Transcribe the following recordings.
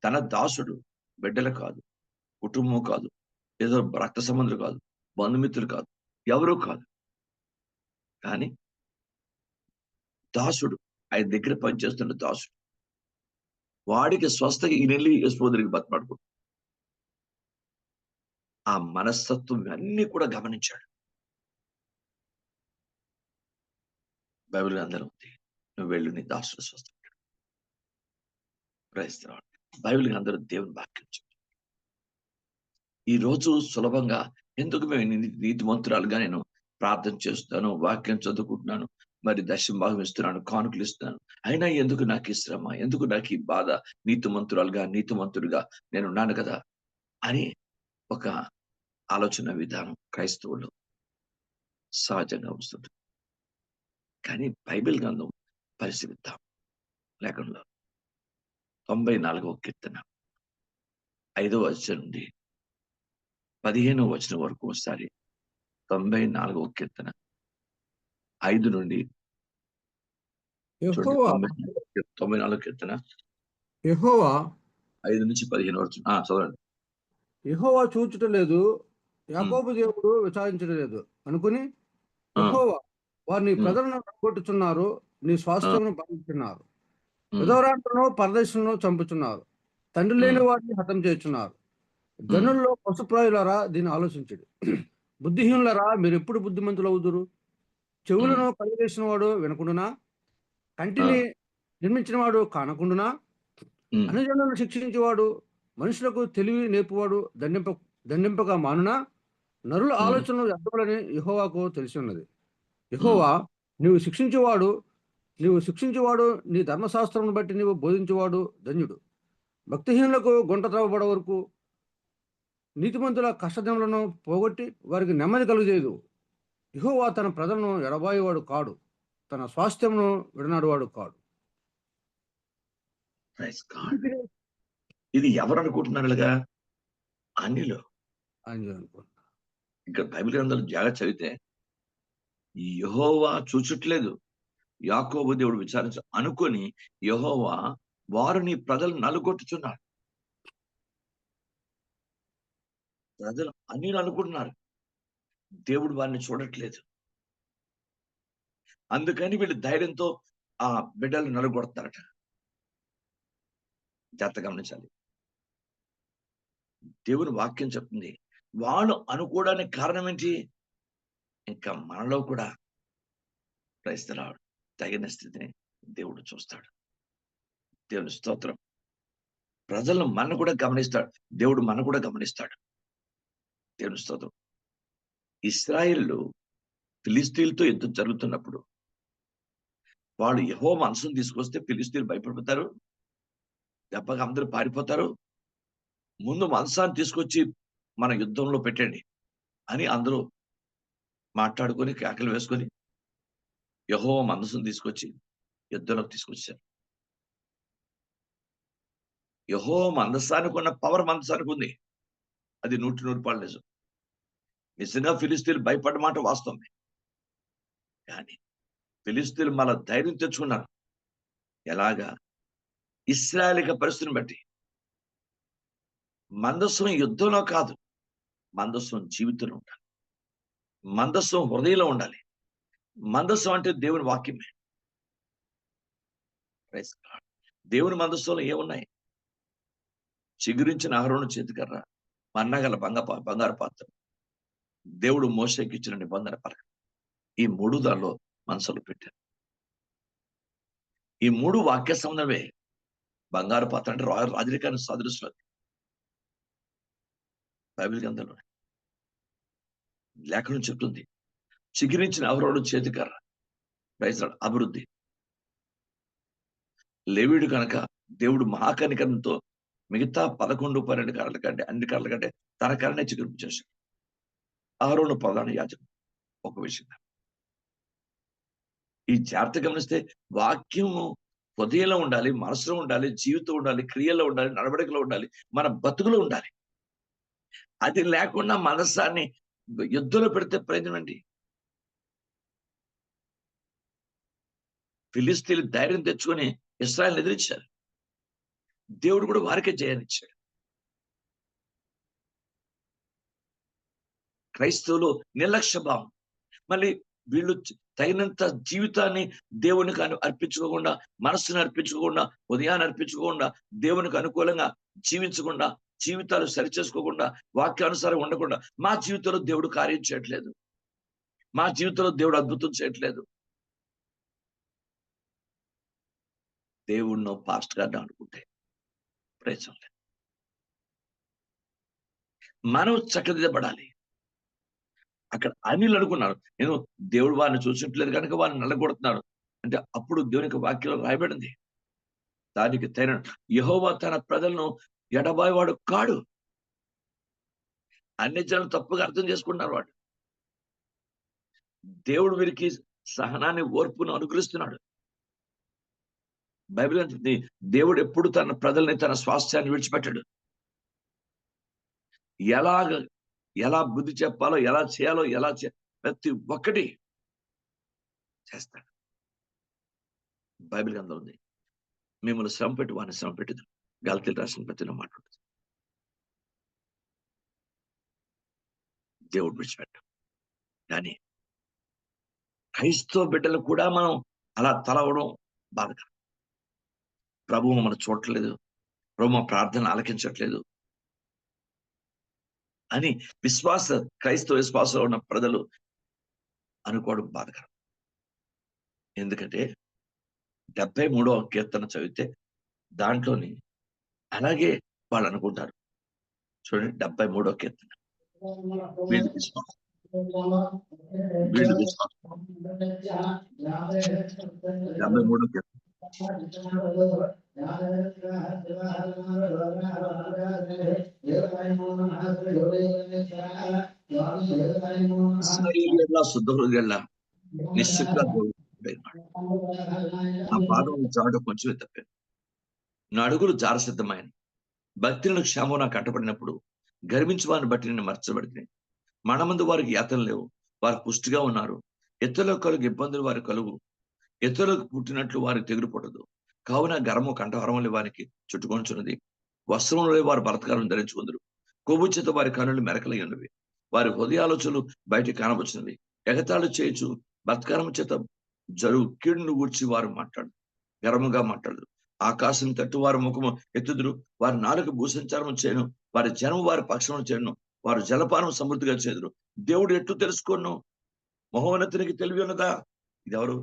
తన దాసుడు, బిడ్డలు కాదు, కుటుంబం కాదు, ఏదో రక్త సంబంధులు కాదు, బంధుమిత్రులు కాదు, ఎవరూ కాదు. కానీ దాసుడు, ఆయన దగ్గర పనిచేస్తున్న దాసుడు. వాడికి స్వస్థగా ఈయనెళ్ళి యేసుప్రభువుకి బతిమాడుకుంటాడు. ఆ మనస్తత్వం అన్నీ కూడా గమనించాడు. బైబిల్ గ్రంథంలో ఉంది. నువ్వు వెళ్ళు, నీ దాసుడు స్వస్థ. క్రైస్తవుడు బైబిల్ గ్రంథంలో దేవుని వాక్యం చెప్తుంది. ఈ రోజు సులభంగా ఎందుకు మేము నీతిమంతురాలుగా నేను ప్రార్థన చేస్తాను, వాక్యం చదువుకుంటున్నాను, మరి దశమ భాగం ఇస్తున్నాను, కానుకలు ఇస్తున్నాను, అయినా ఎందుకు నాకు ఈ శ్రమ, ఎందుకు నాకు ఈ బాధ, నీతిమంతురాలుగా నీతిమంతుడిగా నేను ఉన్నాను కదా అని ఒక ఆలోచన విధానం క్రైస్తవులు సహజంగా వస్తుంది. కానీ బైబిల్ గ్రంథం పరిశీలిద్దాం. లేఖనంలో 94వ కీర్తన 5వ వచనం నుండి 15వ వచనం వరకు ఒకసారి 94వ కీర్తన 5 నుండి చూడండి. 94వ కీర్తన యెహోవా 5 నుంచి 15 వరకు చదవండి. యెహోవా చూచుట లేదు, యాకోబు దేవుడు విచారించడం లేదు అనుకుని, యెహోవా వారు నీ ప్రజలను కొట్టుచున్నారు, నీ స్వాస్థ్యమును బాధిస్తున్నారు. విధవరాండ్రులను పరదేశులను చంపుచున్నారు, తండ్రి లేని వారిని హతం చేస్తున్నారు. జనుల్లో పశుప్రాయులారా దీన్ని ఆలోచించడు. బుద్ధిహీనులారా మీరు ఎప్పుడు బుద్ధిమంతులు అవుదురు? చెవులను కలిగేసిన వాడు వినకుండునా, కంటిని నిర్మించిన వాడు కానకుండునా, అనుజనులను శిక్షించేవాడు, మనుషులకు తెలివి నేర్పువాడు దండింపగా మానునా, నరుల ఆలోచనలు వ్యర్థములని యెహోవాకు తెలిసి ఉన్నది. యెహోవా నీవు శిక్షించువాడు, నీ ధర్మశాస్త్రమును బట్టి నీవు బోధించువాడు ధన్యుడు. భక్తిహీనులకు గుంట త్రవ్వబడ వరకు, నీతిమంతుల కష్టదినములను పోగొట్టి వారికి నెమ్మది కలుగజేయదు. యెహోవా తన ప్రజలను ఎడబాయేవాడు కాడు, తన స్వాస్థ్యమును విడనాడువాడు కాడు. ఇది ఎవరు అనుకుంటున్నారుగా? అన్యులు. ఇంకా బైబిల్ గ్రంథాలు జాగ్రత్త చదివితే యెహోవా చూచట్లేదు, యాకోబు దేవుడు విచారించ అనుకొని యెహోవా వారు నీ ప్రజలు నలుగొట్టుచున్నారు. ప్రజలు అన్యులు అనుకుంటున్నారు, దేవుడు వారిని చూడట్లేదు. అందుకని వీళ్ళు ధైర్యంతో ఆ బిడ్డలు నలుగొడతారట. జాగ్రత్త గమనించాలి. దేవుని వాక్యం చెప్తుంది, వాళ్ళు అనుకోవడానికి కారణం ఏంటి? ఇంకా మనలో కూడా క్రైస్తవుడు తగిన స్థితిని దేవుడు చూస్తాడు. దేవుని స్తోత్రం. ప్రజలను మన కూడా గమనిస్తాడు, దేవుడు మన కూడా గమనిస్తాడు. దేవుని స్తోత్రం. ఇశ్రాయేలు ఫిలిస్తీన్లతో యుద్ధం జరుగుతున్నప్పుడు వాళ్ళు యెహోవా మనసును తీసుకొస్తే ఫిలిస్తీన్లు భయపడిపోతారు, దెబ్బగా అందరూ పారిపోతారు. ముందు మనసాన్ని తీసుకొచ్చి మన యుద్ధంలో పెట్టండి అని అందరూ మాట్లాడుకొని కేకలు వేసుకొని యెహోవా మనసును తీసుకొచ్చి యుద్ధంలోకి తీసుకొచ్చారు. యెహోవా మందసానికి ఉన్న పవర్ మందసానికి ఉంది. అది 100% నిజం. నిజంగా ఫిలిస్తీన్లు భయపడ్డ మాట వాస్తవమే. కానీ ఫిలిస్తీన్లు మళ్ళా ధైర్యం తెచ్చుకున్నారు. ఎలాగా? ఇశ్రాయేలు పరిస్థితిని బట్టి. మందస్సం యుద్ధంలో కాదు, మందస్సం జీవితంలో ఉండాలి, మందస్సం హృదయంలో ఉండాలి. మందస్సం అంటే దేవుని వాక్యమే. దేవుని మందస్సంలో ఏమున్నాయి? చిగురించిన అహరోను చేతికర్ర, మన్నగల బంగారు పాత్ర, దేవుడు మోషేకి ఇచ్చిన నిబంధన పలక, ఈ 3 దానిలో మనసులో పెట్టారు. ఈ 3 వాక్య సంబంధమే. బంగారు పాత్ర అంటే రాజరికాన్ని సాదృశ్యం. బైబిల్ గ్రంథంలో లేఖనం చెప్తుంది, చిగురించిన అహరోను చేతికర్ర అభివృద్ధి. లేవీయుడు కనుక దేవుడు మహాకనికరంతో మిగతా 11, 12 కర్రల కంటే, అన్ని కర్రల కంటే తన కర్రనే చిగురింపు చేశాడు. అహరోను ప్రధాన యాజకుడు. ఒక విషయం ఈ జాగ్రత్త గమనిస్తే, వాక్యము హృదయంలో ఉండాలి, మనసులో ఉండాలి, జీవితం ఉండాలి, క్రియల్లో ఉండాలి, నడవడికలో ఉండాలి, మన బతుకులో ఉండాలి. అది లేకుండా మనస్సాన్ని యుద్ధంలో పెడితే ప్రయోజనం అండి. ఫిలిస్తీన్లు ధైర్యం తెచ్చుకొని ఇశ్రాయేలును ఎదిరించారు. దేవుడు కూడా వారికే జయాన్నిచ్చాడు. క్రైస్తవులు నిర్లక్ష్య భావం. మళ్ళీ వీళ్ళు తగినంత జీవితాన్ని దేవునికి అర్పించుకోకుండా, మనస్సును అర్పించుకోకుండా, ఉదయాన్ని అర్పించుకోకుండా, దేవునికి అనుకూలంగా జీవించకుండా, జీవితాలు సరిచేసుకోకుండా, వాక్యానుసారం ఉండకుండా, మా జీవితంలో దేవుడు కార్యం చేయట్లేదు, మా జీవితంలో దేవుడు అద్భుతం చేయట్లేదు, దేవుడినో పాస్ట్ గారిని అనుకుంటే ప్రయోజనం లేదు. మనం చక్కదిద్దబడాలి. అక్కడ అనిల్ అనుకున్నాడు, నేను దేవుడు వారిని చూసినట్లేదు కనుక వారిని నల్లగొడుతున్నాడు అంటే, అప్పుడు దేవునికి వాక్యంలో రాయబడింది, దానికి తగిన యెహోవా తన ప్రజలను ఎడబాయివాడు కాడు. అన్ని జనులు తప్పుగా అర్థం చేసుకుంటున్నారు. వాడు దేవుడు వీరికి సహనాన్ని, ఓర్పును అనుగ్రహిస్తున్నాడు. బైబిల్ అంటుంది, దేవుడు ఎప్పుడు తన ప్రజల్ని, తన స్వాస్థ్యాన్ని విడిచిపెట్టాడు. ఎలా బుద్ధి చెప్పాలో, ఎలా చేయాలో, ప్రతి ఒక్కటి చేస్తాడు. బైబిల్ గ్రంథంలో ఉంది, మిమ్మల్ని శ్రమ పెట్టి వారిని శ్రమ పెట్టదు. గలతీయులకు రాసిన పత్రికలో మాట ఉంటుంది. దేవుడు విడిచిపెట్టాడు. కానీ క్రైస్తవ బిడ్డలు కూడా మనం అలా తలవడం బాధకరం. ప్రభువు మనం చూడట్లేదు, ప్రభు మా ప్రార్థన ఆలకించట్లేదు అని క్రైస్తవ విశ్వాసంలో ఉన్న ప్రజలు అనుకోవడం బాధకరం. ఎందుకంటే 73వ కీర్తన చదివితే దాంట్లోని అలాగే వాళ్ళు అనుకుంటారు. చూడండి, 73వ కీర్తన. వీళ్ళు విశ్వాసం, వీళ్ళు విశ్వాసం. 73వ కీర్తన. ఇశ్రాయేలీయుల శుద్ధ హృదయుల నిశ్చయంగా నా పాదం జాడు కొంచెం తప్పాను, నా అడుగులు జారసిద్ధమైన భక్తులను క్షేమం నాకు అంటపడినప్పుడు గర్వించి వారిని బట్టి నేను మర్చబడితే, మనమందు వారికి యాతన లేవు, వారు పుష్టిగా ఉన్నారు. ఇతరులకు కలుగు ఇబ్బందులు వారి కలుగు, ఇతరులకు పుట్టినట్లు వారికి తెగులు పుట్టదు. కావున గర్భము కంఠహారములు వారికి చుట్టుకొనుచున్నది, వస్త్రములలో వారు బలత్కారం ధరించుకుందరు. కొవ్వు చేత వారి కన్నులు మెరకలై ఉన్నవి, వారి హృదయాలోచనలు బయటికి కానవచ్చినవి. ఎగతాళి చేయొచ్చు బలత్కారం చేత జరుగు కీడును గూర్చి వారు గర్వముగా మాట్లాడదు. ఆకాశం తట్టు వారి ముఖము ఎత్తుదురు, వారి నాలుక భూసంచారం చేయను, వారి జనము వారి పక్షము చేయను, వారు జలపానం సమృద్ధిగా చేదురు. దేవుడు ఎట్లు తెలుసుకోను, మహోన్నతునికి తెలివి ఉన్నదా? ఇది ఎవరు?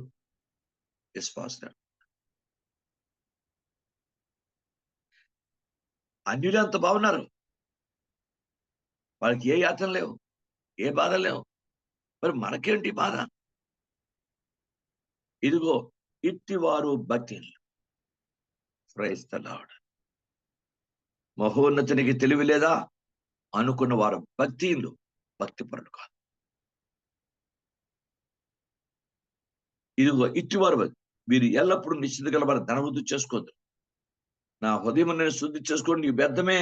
విశ్వాసం. అన్యులు అంత బాగున్నారు, వాళ్ళకి ఏ యాతన లేవు, ఏ బాధ లేవు. మరి మనకేంటి బాధ? ఇదిగో ఇట్టివారు భక్తులు. Praise the lord. మహోన్నతునికి తెలివి లేదా అనుకున్న వారు భక్తిపరులు కాదు. ఇదిగో ఇట్టివారు వీరు ఎల్లప్పుడూ నిశ్చిత గల వారు ధనవృద్ధి చేసుకోవద్దు. నా హృదయం నేను శుద్ధి చేసుకోండి, వ్యర్థమే.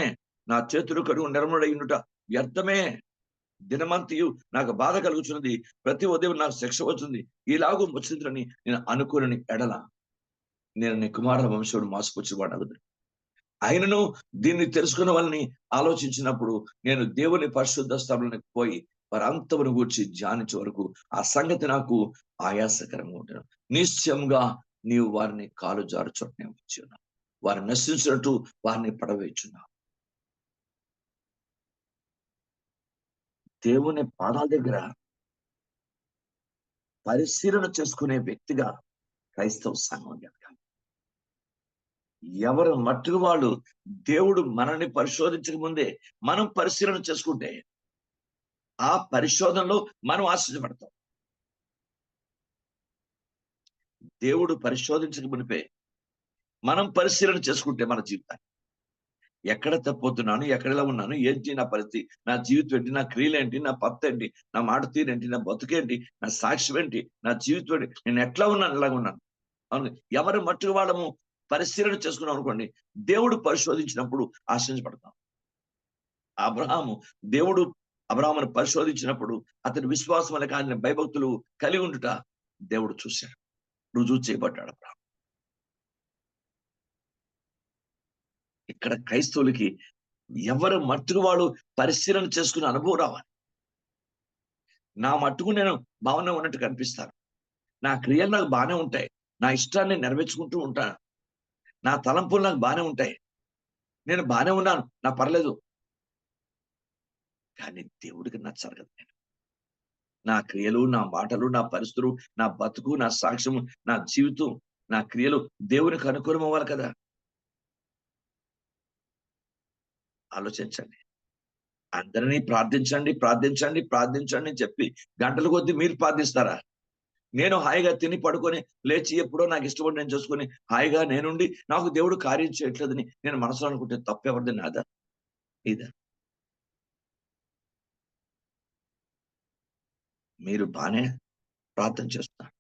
నా చేతులు కడుగు నిర్మలుడైనట వ్యర్థమే. దినమంతయు నాకు బాధ కలుగుతున్నది, ప్రతి ఉదయం నాకు శిక్ష వచ్చింది. ఇలాగూ వచ్చిందని నేను అనుకోని ఎడల నేను నీ కుమారుల వంశుడు మోసపుచ్చేవాడు అగుదును. ఆయనను దీన్ని తెలుసుకున్న వాళ్ళని ఆలోచించినప్పుడు నేను దేవుని పరిశుద్ధ స్థలంలోకి పోయి వారి అంతమును గూర్చి ధ్యానించే వరకు ఆ సంగతి నాకు ఆయాసకరంగా ఉంటాను. నిశ్చయంగా నీవు వారిని కాలు జారు చోటనే ఉంచి ఉన్నావు, వారిని నశించినట్టు వారిని పడవేయుచున్నావు. దేవుని పాదాల దగ్గర పరిశీలన చేసుకునే వ్యక్తిగా క్రైస్తవ సంఘం ఎదగాలి. ఎవరు మట్టుకు వాళ్ళు దేవుడు మనల్ని పరిశోధించక ముందే మనం పరిశీలన చేసుకుంటే ఆ పరిశోధనలో మనం ఆశ్చర్యపడతాం. దేవుడు పరిశోధించక మునిపే మనం పరిశీలన చేసుకుంటే మన జీవితాన్ని ఎక్కడ తప్పుతున్నాను, ఎక్కడలా ఉన్నాను, ఏంటి నా పరిస్థితి, నా జీవితం ఏంటి, నా క్రియలు ఏంటి, నా పత్తి ఏంటి, నా మాట తీరేంటి, నా బతుకేంటి, నా సాక్ష్యం ఏంటి, నా జీవితం ఏంటి, నేను ఎట్లా ఉన్నాను, ఇలాగ ఉన్నాను. అవును, ఎవరు మట్టుకు వాళ్ళము పరిశీలన చేసుకున్నాం అనుకోండి, దేవుడు పరిశోధించినప్పుడు ఆశ్చర్యపడతాం. దేవుడు అబ్రాహామును పరిశోధించినప్పుడు అతని విశ్వాసం వల్ల ఆయన భయభక్తులు కలిగి ఉండుట దేవుడు చూశాడు, రుజువు చేయబడ్డాడు. అబ్రాహాము ఇక్కడ క్రైస్తవులకి ఎవరి మట్టుకు వాడు పరిశీలన చేసుకునే అనుభవం రావాలి. నా మట్టుకు నేను బాగానే ఉన్నట్టు కనిపిస్తాను, నా క్రియలు నాకు బాగానే ఉంటాయి, నా ఇష్టాన్ని నెరవేర్చుకుంటూ ఉంటాను, నా తలంపులు నాకు బాగానే ఉంటాయి, నేను బాగానే ఉన్నాను, నా పర్లేదు. కానీ దేవుడికి నచ్చాలి కదా. నా క్రియలు, నా మాటలు, నా పరిస్థితులు, నా బతుకు, నా సాక్ష్యము, నా జీవితం, నా క్రియలు దేవునికి అనుకూలం అవ్వాలి కదా. ఆలోచించండి. అందరినీ ప్రార్థించండి, ప్రార్థించండి, ప్రార్థించండి అని చెప్పి గంటల కొద్దీ మీరు ప్రార్థిస్తారా? నేను హాయిగా తిని పడుకొని లేచి ఎప్పుడో నాకు ఇష్టపడి నేను చేసుకొని హాయిగా నేనుండి నాకు దేవుడు కార్యం చేయట్లేదని నేను మనసులో అనుకుంటే తప్పెవరిది, నాదా ఇదా? మీరు బానే ప్రార్థన చేస్తున్నారు,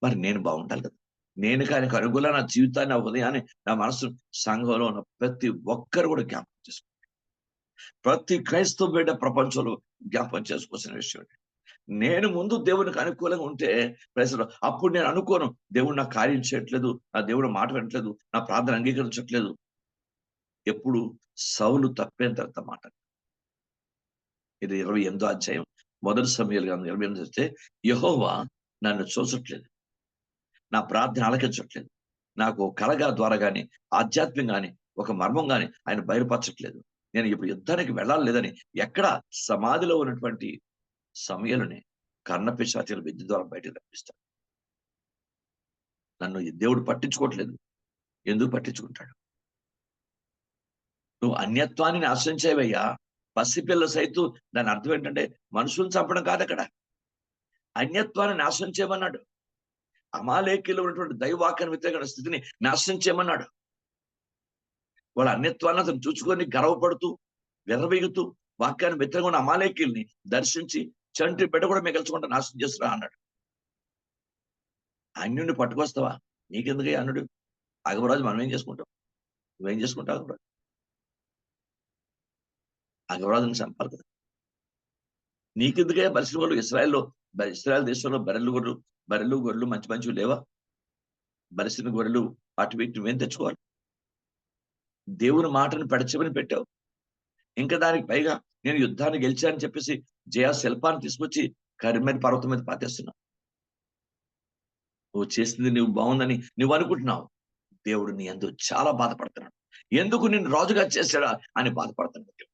మరి నేను బాగుండాలి కదా. నేను కానీ అనుగుణ నా జీవితాన్ని, నా ఉదయాన్ని, నా మనసు, సంఘంలో ఉన్న ప్రతి ఒక్కరు కూడా జ్ఞాపకం చేసుకో. ప్రతి క్రైస్తవ బిడ్డ ప్రపంచంలో జ్ఞాపకం చేసుకోవాల్సిన విషయం. నేను ముందు దేవునికి అనుకూలంగా ఉంటే ప్రజలు అప్పుడు నేను అనుకోను దేవుడు నాకు కార్యం చేయట్లేదు, నా దేవుడు మాట వినట్లేదు, నా ప్రార్థన అంగీకరించట్లేదు. ఎప్పుడు సౌలు తప్పేన తర్వాత మాట. ఇది 28వ అధ్యాయం మొదటి సమూయేలు గ్రంథం 28 వస్తే, యెహోవా నన్ను చూసట్లేదు, నా ప్రార్థన ఆలకించట్లేదు, నాకు కలగా ద్వారా గాని ఆధ్యాత్మ్యం గాని ఒక మర్మం గాని ఆయన బయలుపరచట్లేదు, నేను ఇప్పుడు యుద్ధానికి వెళ్ళాలి లేదని ఎక్కడ సమాధిలో ఉన్నటువంటి సమూయేలుని కర్ణపిశాచుల విద్య ద్వారా బయటకు రప్పిస్తాడు. నన్ను ఈ దేవుడు పట్టించుకోవట్లేదు. ఎందుకు పట్టించుకుంటాడు? నువ్వు అన్యత్వాన్ని నాశనం చేయవయ్యా. పసిపిల్ల సైతం దాని అర్థం ఏంటంటే మనుషులను చంపడం కాదు అక్కడ, అన్యత్వాన్ని నాశనం చేయమన్నాడు. అమాలేకీలో ఉన్నటువంటి దైవాక్యాన్ని వ్యతిరేకమైన స్థితిని నాశనం చేయమన్నాడు. వాళ్ళ అన్యత్వాన్ని అతను చూసుకొని గర్వపడుతూ విర్రవీగుతూ వాక్యాన్ని వ్యతిరేకంగా ఉన్న అమాలేకీల్ని దర్శించి చంటి బిడ్డ కూడా మిగల్చకుండా నాశనం చేస్తున్నా అన్నాడు. అన్యుడిని పట్టుకొస్తావా? నీకెందుకయ్యా అన్నుడు? అగమరాజు మనం ఏం చేసుకుంటాం? నువ్వేం చేసుకుంటావు? అగమరాజు అగమరాజుని చంపాలి కదా. నీకెందుకయ్యా బలిసిన గొర్రెలు? ఇస్రాయల్ దేశంలో బర్రెలు గొర్రెలు మంచి మంచివి లేవా? బలిసిన గొర్రెలు వాటి వీటి నువ్వేం తెచ్చుకోవాలి? దేవుని మాటను పెడచెవిని పెట్టావు. ఇంకా దానికి పైగా నేను యుద్ధాన్ని గెలిచానని చెప్పేసి జయ శిల్పాన్ని తీసుకొచ్చి కరిమేర పర్వతం మీద పాతేస్తున్నావు. నువ్వు చేసింది నువ్వు బాగుందని నువ్వు అనుకుంటున్నావు. దేవుడు నీ యందు చాలా బాధపడుతున్నాడు. ఎందుకు నేను రాజుగా చేశాడా అని బాధపడుతున్నాడు.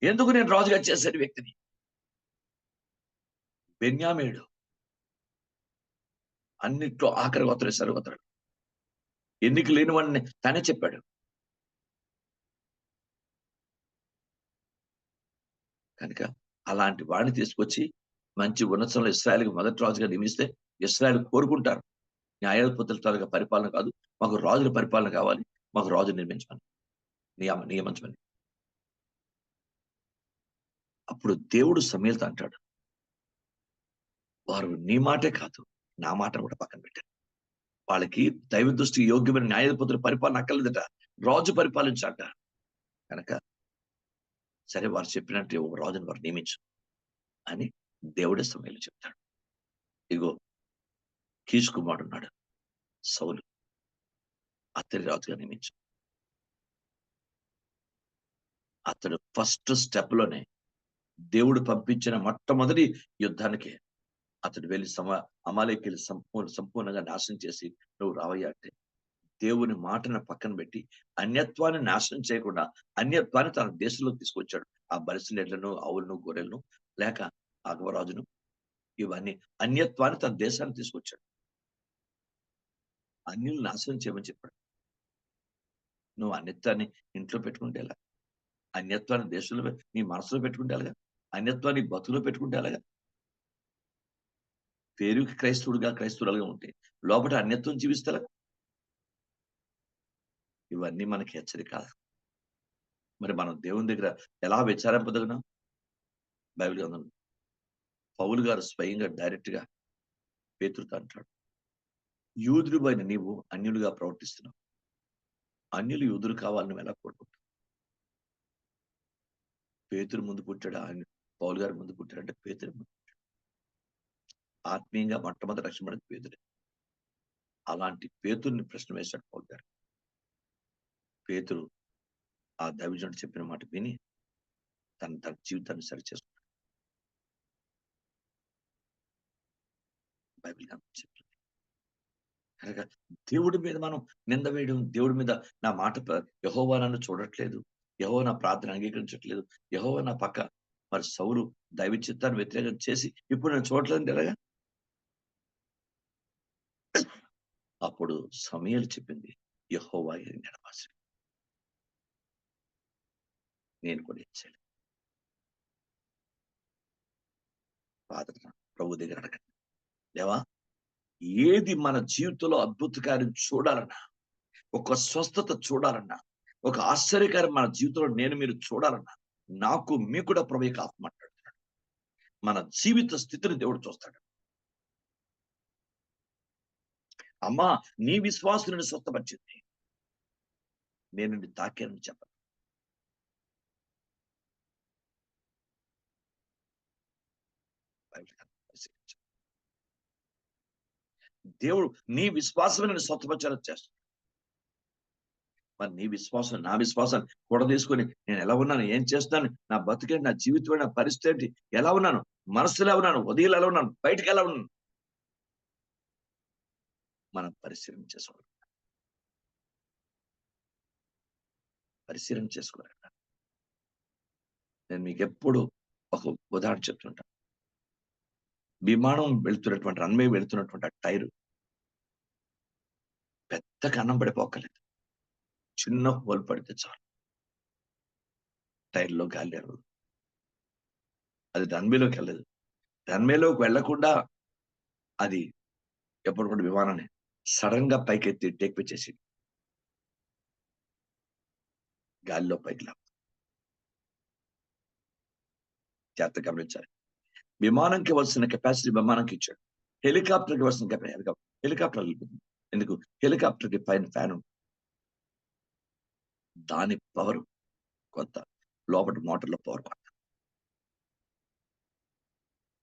ఎందుకు నేను రాజుగా చేశాడు వ్యక్తిని? బెన్యామీయుడు అన్నిట్లో ఆఖరి గోత్రుడు, సరిగోత్రుడు, ఎన్నిక లేని వాడిని తనే చెప్పాడు. కనుక అలాంటి వాడిని తీసుకొచ్చి మంచి ఉన్నతంలో ఇశ్రాయేలుకి మొదటి రాజుగా నియమిస్తే ఇశ్రాయేల్ కోరుకుంటారు, న్యాయాధిపతుల తాలూకా పరిపాలన కాదు, మాకు రాజుల పరిపాలన కావాలి, మాకు రాజు నిర్మించమని నియమించమని. అప్పుడు దేవుడు సమూయేలుతో అంటాడు, వారు నీ మాటే కాదు నా మాట కూడా పక్కన పెట్టారు. వాళ్ళకి దైవ దృష్టి యోగ్యమైన న్యాయాధిపతుల పరిపాలన అక్కర్లేదట, రాజు పరిపాలించాట. కనుక సరే వారు చెప్పినట్టు ఒక రాజుని వారు నియమించు అని దేవుడే సమూయేలుతో చెప్తాడు. ఇగో కీషు కుమారుడు ఉన్నాడు సౌలు, అతని రాజుగా నియమించు. అతడు ఫస్ట్ స్టెప్ లోనే దేవుడు పంపించిన మొట్టమొదటి యుద్ధానికి అతడు వెళ్ళి అమాలేకీలు సంపూర్ణంగా నాశనం చేసి నువ్వు రావయ్యా అంటే, దేవుని మాటను పక్కన పెట్టి అన్యత్వాన్ని నాశనం చేయకుండా అన్యత్వాన్ని తన దేశంలోకి తీసుకొచ్చాడు. ఆ బలిసినెడ్లను, ఆవులను, గొర్రెలను, లేక అగవరాజును, ఇవన్నీ అన్యత్వాన్ని తన దేశాన్ని తీసుకొచ్చాడు. అన్యులు నాశనం చేయమని చెప్పాడు. నువ్వు అన్యత్వాన్ని ఇంట్లో పెట్టుకుంటే ఎలా? అన్యత్వాన్ని దేశంలో నీ మనసులో పెట్టుకుంటే ఎలాగా? అన్యత్వాన్ని బతుకులో పెట్టుకుంటే ఎలాగా? పేరుకి క్రైస్తవురాలుగా ఉంటే లోపల అన్యత్వం జీవిస్తా. ఇవన్నీ మనకి హెచ్చరిక. మరి మనం దేవుని దగ్గర ఎలా విచారింపదగినాం? బైబిల్ గ్రంథం పౌలు గారు స్వయంగా డైరెక్ట్ గా పేతురుతో అంటాడు, యూదుడివైన నీవు అన్యులుగా ప్రవర్తిస్తున్నావు. అన్యులు యూదులు కావాలని నువ్వు ఎలా కోరుకుంటావు? పేతురు ముందు పుట్టాడు, ఆయన పౌలు గారి ముందు పుట్టాడంటే పేతురు ముందు ఆత్మీయంగా మొట్టమొదటి రక్షణ పేతురే. అలాంటి పేతుర్ని ప్రశ్న వేశాడు పౌలు గారు. పేతురు ఆ దైవజనుడు చెప్పిన మాట విని తన జీవితాన్ని సరిచేసుకున్నాడు. బైబిల్ చెప్తుంది కనుక దేవుడి మీద మనం నింద వేయడం, దేవుడి మీద నా మాట యెహోవా నన్ను చూడట్లేదు, యెహోవా నా ప్రార్థన అంగీకరించట్లేదు, యెహోవా నా పక్క. మరి సౌలు దైవ చిత్తాన్ని వ్యతిరేకం చేసి ఇప్పుడు నేను చూడట్లేదు ఎలాగా? అప్పుడు సమూయేలు చెప్పింది, యెహోవా ఎరిగిన భాష నేను కూడా ఇచ్చాను. ప్రార్థన ప్రభు దగ్గర అడగండి, దేవా ఏది మన జీవితంలో అద్భుత కార్యం చూడాలన్నా, ఒక స్వస్థత చూడాలన్నా, ఒక ఆశ్చర్యకారం మన జీవితంలో నేను మీరు చూడాలన్నా, నాకు మీ కూడా ప్రభు యొక్క ఆత్మ మాట్లాడుతున్నాడు. మన జీవిత స్థితిని దేవుడు చూస్తాడు. అమ్మా నీ విశ్వాసం నిన్ను స్వస్థపరిచింది, నేను నిన్ను తాకానని చెప్పను. దేవుడు నీ విశ్వాసం నిన్ను స్వస్థపరిచాలని చేస్తాడు. మరి నీ విశ్వాసం నా విశ్వాసాన్ని కూడా తీసుకొని నేను ఎలా ఉన్నాను, ఏం చేస్తున్నాను, నా బతుకేంటి, నా జీవితం, నా పరిస్థితి ఏంటి, ఎలా ఉన్నాను, మనసులో ఎలా ఉన్నాను, ఉదయం ఎలా ఉన్నాను, బయటకు ఎలా ఉన్నాను, మనం పరిశీలన చేసుకోవాలి. నేను మీకు ఎప్పుడు ఒక ఉదాహరణ చెప్తుంటాను. విమానం వెళ్తున్నటువంటి రన్వే వెళ్తున్నటువంటి ఆ టైరు పెద్దగా అన్నం పడిపోకలేదు, చిన్న హోల్ పడితే చాలు టైర్లో గాలి అరవదు. అది రన్వేలోకి వెళ్ళదు. రన్వేలోకి వెళ్లకుండా అది ఎప్పుడు కూడా విమానాన్ని సడన్ గా పైకెత్తి టేక్ చేసి గాలిలో పైకి లాగు. జాగ్రత్త గమనించాలి. విమానంకి వస్తున్న కెపాసిటీ విమానంకి ఇచ్చాడు, హెలికాప్టర్కి వస్తున్న కెపాసిటీ హెలికాప్టర్ వెళ్ళిపోతుంది. ఎందుకు? హెలికాప్టర్కి పైన ఫ్యాన్ దాని పవర్ కొంత లోపల మోటార్లో పవర్ కొంత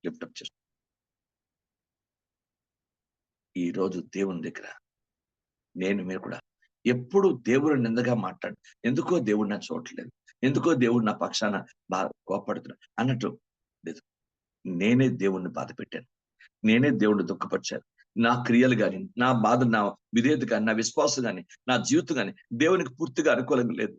లిఫ్టప్ చేస్తుంది. ఈ రోజు దేవుని దగ్గర నేను మీరు కూడా ఎప్పుడు దేవుడు నిందగా మాట్లాడు, ఎందుకో దేవుడు నా చూడట్లేదు, ఎందుకో దేవుడు నా పక్షాన బాగా కోపడుతున్నాడు అన్నట్టు లేదు. నేనే దేవుణ్ణి బాధ పెట్టాను, నేనే దేవుణ్ణి దుఃఖపరిచాను. నా క్రియలు కానీ, నా బాధ, నా విధేయత కానీ, నా విశ్వాసం కానీ, నా జీవితం కానీ దేవునికి పూర్తిగా అనుకూలంగా లేదు.